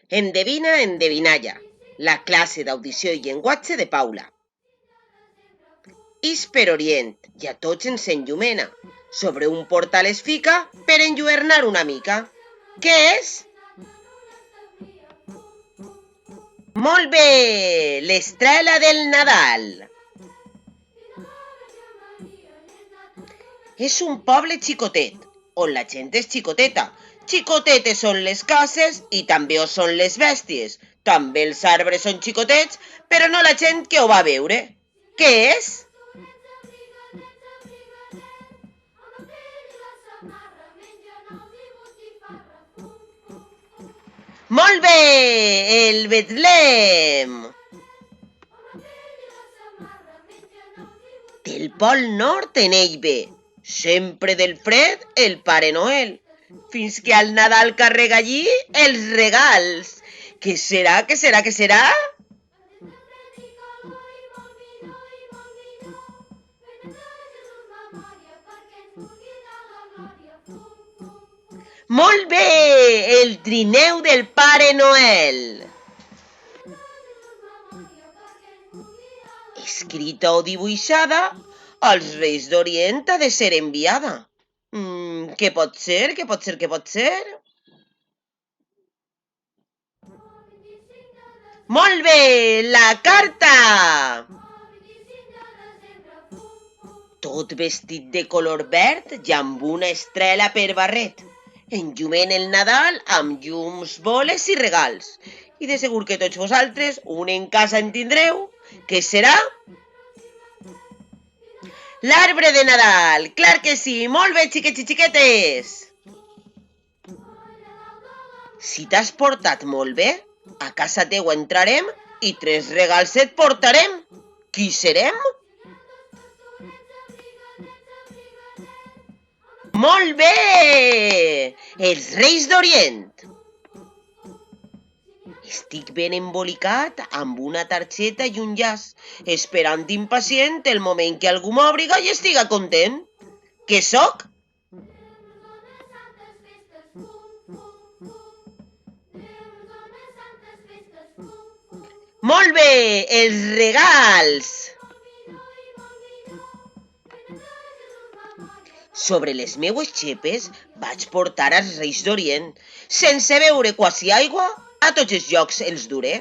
Endevina, endevinalla, la classe d'audició i llenguatge de Paula. Is per Orient i a tots ens enllumena. Sobre un portal es fica per enlluernar una mica. Què és? Molt bé! L'estrela del Nadal. És un poble xicotet, on la gent és xicoteta. Xicotetes són les cases i també ho són les bèsties. També els arbres són xicotets, però no la gent que ho va veure. Què és? Molt bé! El Betlem! Del Pol Nord en ell ve, sempre del fred el Pare Noel, fins que al Nadal carrega allí els regals. Què serà, què serà, què serà? Molt bé! El trineu del Pare Noel. Escrita o dibuixada, als Reis d'Orient ha de ser enviada. Què pot ser, què pot ser, què pot ser? Molt bé, la carta! Tot vestit de color verd i amb una estrela per barret. Enllumen el Nadal amb llums, boles i regals. I de segur que tots vosaltres un en casa en tindreu. Què serà? L'arbre de Nadal! Clar que sí! Molt bé, xiquets i xiquetes! Si t'has portat molt bé, a casa teva entrarem i 3 regals et portarem. Qui serem? Molt bé! Els Reis d'Orient. Estic ben embolicat amb una targeta i un llaç, esperant impacient el moment que algú m'obriga i estiga content. Què sóc? Molt bé! Els regals! Sobre les meues xepes vaig portar als Reis d'Orient. Sense beure quasi aigua, a tots els llocs els duré.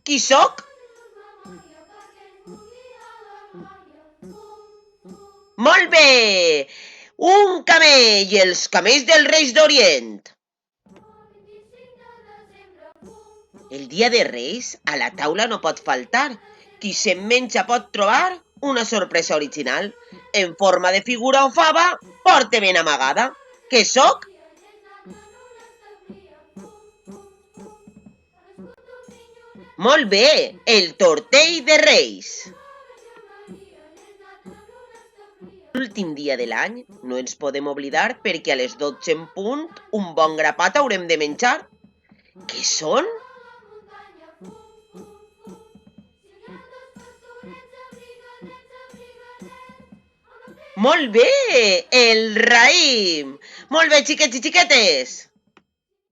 Qui sóc? Molt bé! Un camell, els camells dels Reis d'Orient. El dia de Reis a la taula no pot faltar. Qui se'n menja pot trobar una sorpresa original. En forma de figura o fava, porta ben amagada. Què sóc? Molt bé, el tortell de Reis. L'últim dia de l'any no ens podem oblidar perquè a les 12 en punt un bon grapat haurem de menjar. Què són? Molt bé, el raïm! Molt bé, xiquets i xiquetes!